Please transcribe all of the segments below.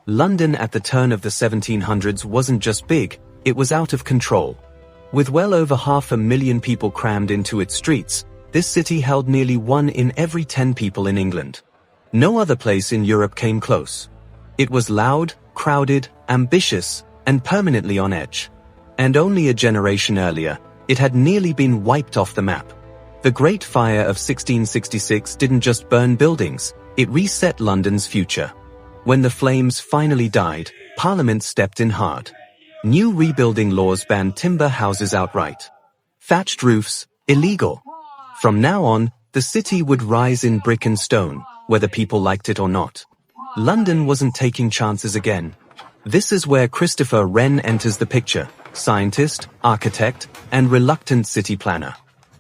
London at the turn of the 1700s wasn't just big, it was out of control. With well over 500,000 people crammed into its streets, this city held nearly 1 in every 10 people in England. No other place in Europe came close. It was loud, crowded, ambitious, and permanently on edge. And only a generation earlier, it had nearly been wiped off the map. The Great Fire of 1666 didn't just burn buildings, it reset London's future. When the flames finally died, Parliament stepped in hard. New rebuilding laws banned timber houses outright. Thatched roofs, illegal. From now on, the city would rise in brick and stone, whether people liked it or not. London wasn't taking chances again. This is where Christopher Wren enters the picture, scientist, architect, and reluctant city planner.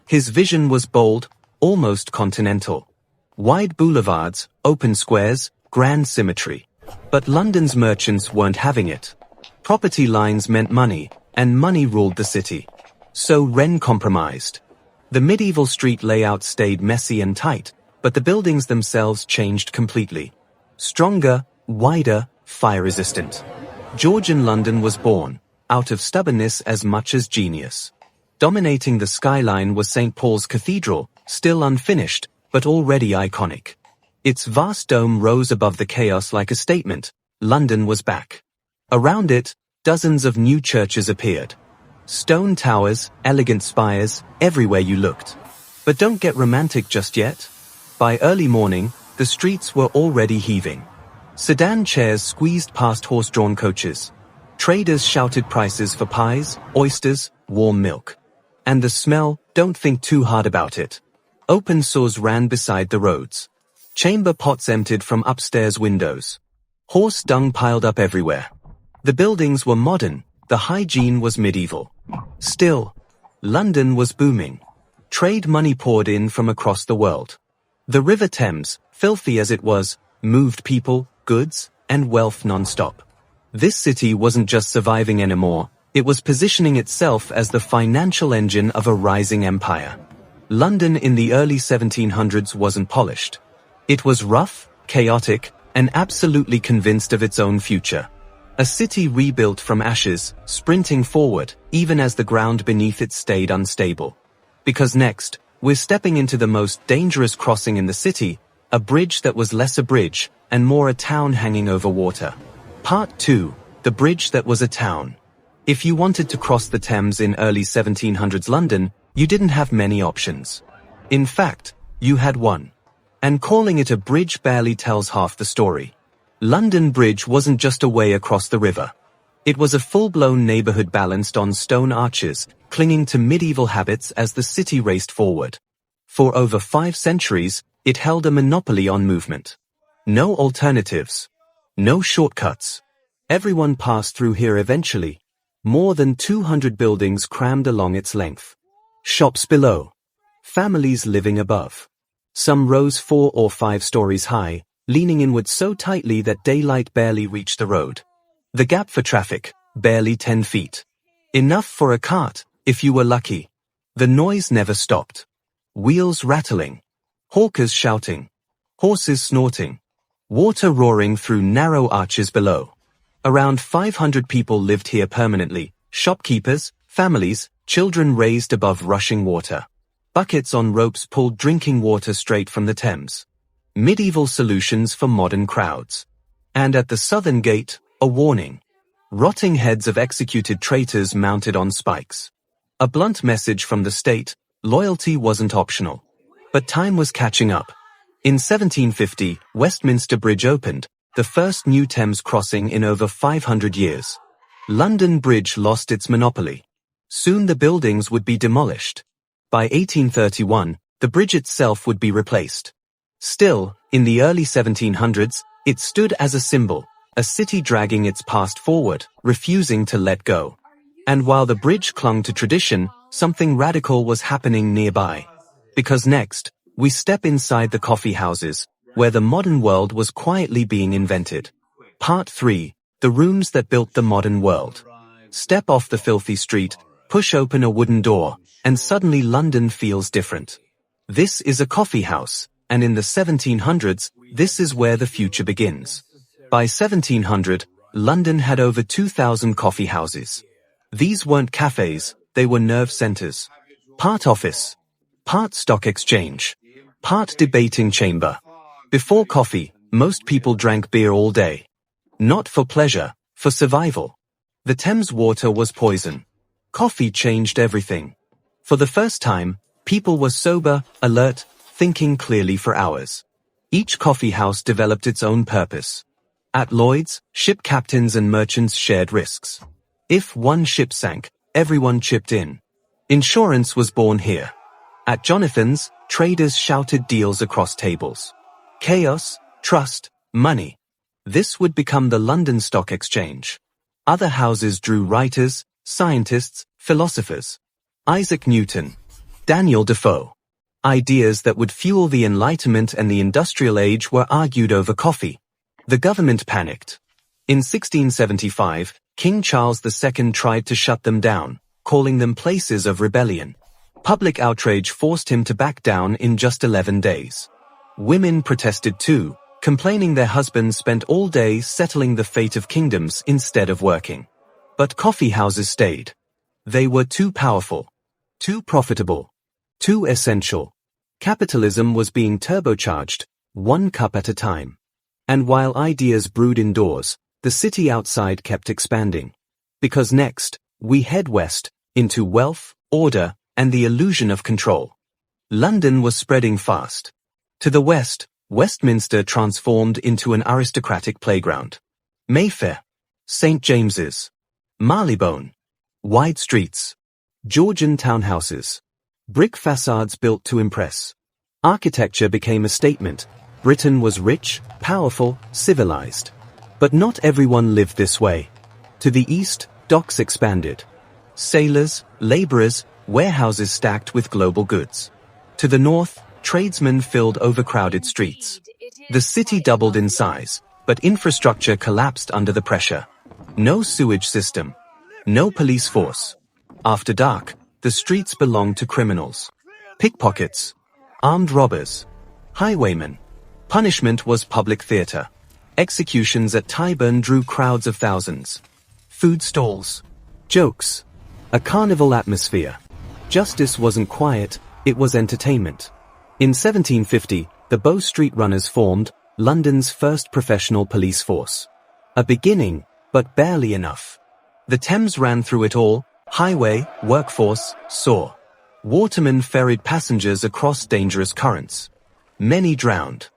His vision was bold, almost continental. Wide boulevards, open squares, grand symmetry. But London's merchants weren't having it. Property lines meant money, and money ruled the city. So Wren compromised. The medieval street layout stayed messy and tight, but the buildings themselves changed completely. Stronger, wider, fire-resistant. Georgian London was born, out of stubbornness as much as genius. Dominating the skyline was St. Paul's Cathedral, still unfinished, but already iconic. Its vast dome rose above the chaos like a statement. London was back. Around it, dozens of new churches appeared. Stone towers, elegant spires, everywhere you looked. But don't get romantic just yet. By early morning, the streets were already heaving. Sedan chairs squeezed past horse-drawn coaches. Traders shouted prices for pies, oysters, warm milk. And the smell, don't think too hard about it. Open sores ran beside the roads. Chamber pots emptied from upstairs windows. Horse dung piled up everywhere. The buildings were modern, the hygiene was medieval. Still, London was booming. Trade money poured in from across the world. The River Thames, filthy as it was, moved people, goods, and wealth non-stop. This city wasn't just surviving anymore, it was positioning itself as the financial engine of a rising empire. London in the early 1700s wasn't polished. It was rough, chaotic, and absolutely convinced of its own future. A city rebuilt from ashes, sprinting forward, even as the ground beneath it stayed unstable. Because next, we're stepping into the most dangerous crossing in the city, a bridge that was less a bridge, and more a town hanging over water. Part 2, the bridge that was a town. If you wanted to cross the Thames in early 1700s London, you didn't have many options. In fact, you had one. And calling it a bridge barely tells half the story. London Bridge wasn't just a way across the river. It was a full-blown neighborhood balanced on stone arches, clinging to medieval habits as the city raced forward. For over 5 centuries, it held a monopoly on movement. No alternatives. No shortcuts. Everyone passed through here eventually. More than 200 buildings crammed along its length. Shops below. Families living above. Some rose 4 or 5 stories high, leaning inward so tightly that daylight barely reached the road. The gap for traffic, barely 10 feet. Enough for a cart, if you were lucky. The noise never stopped. Wheels rattling. Hawkers shouting. Horses snorting. Water roaring through narrow arches below. Around 500 people lived here permanently, shopkeepers, families, children raised above rushing water. Buckets on ropes pulled drinking water straight from the Thames. Medieval solutions for modern crowds. And at the southern gate, a warning. Rotting heads of executed traitors mounted on spikes. A blunt message from the state, loyalty wasn't optional. But time was catching up. In 1750, Westminster Bridge opened, the first new Thames crossing in over 500 years. London Bridge lost its monopoly. Soon the buildings would be demolished. By 1831, the bridge itself would be replaced. Still, in the early 1700s, it stood as a symbol, a city dragging its past forward, refusing to let go. And while the bridge clung to tradition, something radical was happening nearby. Because next, we step inside the coffee houses, where the modern world was quietly being invented. Part 3, the rooms that built the modern world. Step off the filthy street, push open a wooden door, and suddenly London feels different. This is a coffee house, and in the 1700s, this is where the future begins. By 1700, London had over 2,000 coffee houses. These weren't cafes, they were nerve centers. Part office, part stock exchange, part debating chamber. Before coffee, most people drank beer all day. Not for pleasure, for survival. The Thames water was poison. Coffee changed everything. For the first time, people were sober, alert, thinking clearly for hours. Each coffee house developed its own purpose. At Lloyd's, ship captains and merchants shared risks. If one ship sank, everyone chipped in. Insurance was born here. At Jonathan's, traders shouted deals across tables. Chaos, trust, money. This would become the London Stock Exchange. Other houses drew writers, scientists, philosophers. Isaac Newton, Daniel Defoe. Ideas that would fuel the Enlightenment and the Industrial Age were argued over coffee. The government panicked. In 1675, King Charles II tried to shut them down, calling them places of rebellion. Public outrage forced him to back down in just 11 days. Women protested too, complaining their husbands spent all day settling the fate of kingdoms instead of working. But coffee houses stayed. They were too powerful, too profitable, too essential. Capitalism was being turbocharged, one cup at a time. And while ideas brewed indoors, the city outside kept expanding. Because next, we head west, into wealth, order, and the illusion of control. London was spreading fast. To the west, Westminster transformed into an aristocratic playground. Mayfair, St. James's, Marylebone, wide streets, Georgian townhouses, brick facades built to impress. Architecture became a statement. Britain was rich, powerful, civilized. But not everyone lived this way. To the east, docks expanded. Sailors, laborers, warehouses stacked with global goods. To the north, tradesmen filled overcrowded streets. The city doubled in size, but infrastructure collapsed under the pressure. No sewage system. No police force. After dark, the streets belonged to criminals. Pickpockets. Armed robbers. Highwaymen. Punishment was public theater. Executions at Tyburn drew crowds of thousands. Food stalls. Jokes. A carnival atmosphere. Justice wasn't quiet, it was entertainment. In 1750, the Bow Street Runners formed, London's first professional police force. A beginning, but barely enough. The Thames ran through it all, highway, workforce, saw. Watermen ferried passengers across dangerous currents. Many drowned.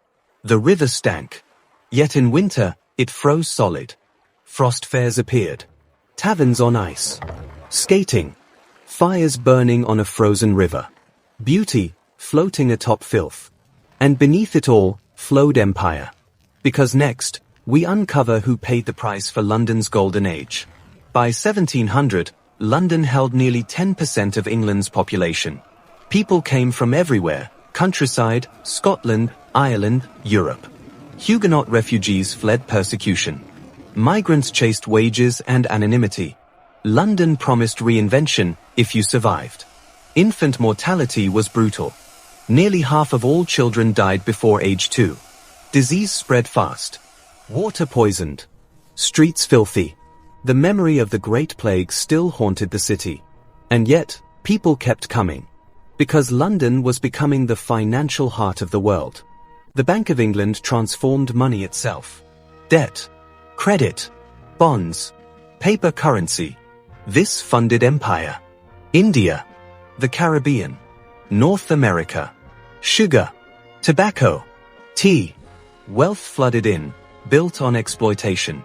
The river stank. Yet in winter, it froze solid. Frost fairs appeared. Taverns on ice. Skating. Fires burning on a frozen river. Beauty, floating atop filth. And beneath it all, flowed empire. Because next, we uncover who paid the price for London's golden age. By 1700, London held nearly 10% of England's population. People came from everywhere, countryside, Scotland, Ireland, Europe. Huguenot refugees fled persecution. Migrants chased wages and anonymity. London promised reinvention if you survived. Infant mortality was brutal. Nearly half of all children died before age 2. Disease spread fast. Water poisoned. Streets filthy. The memory of the Great Plague still haunted the city. And yet, people kept coming. Because London was becoming the financial heart of the world. The Bank of England transformed money itself. Debt, credit, bonds, paper currency. This funded empire. India, the Caribbean, North America, sugar, tobacco, tea. Wealth flooded in, built on exploitation.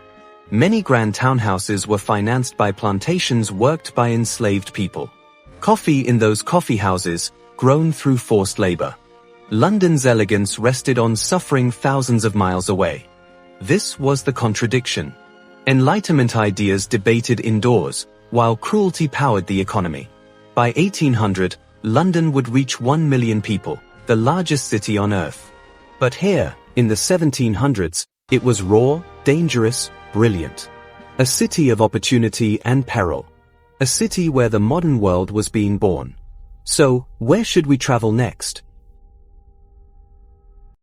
Many grand townhouses were financed by plantations worked by enslaved people. Coffee in those coffee houses, grown through forced labor. London's elegance rested on suffering thousands of miles away. This was the contradiction. Enlightenment ideas debated indoors, while cruelty powered the economy. By 1800, London would reach 1 million people, the largest city on earth. But here, in the 1700s, it was raw, dangerous, brilliant. A city of opportunity and peril. A city where the modern world was being born. So, where should we travel next?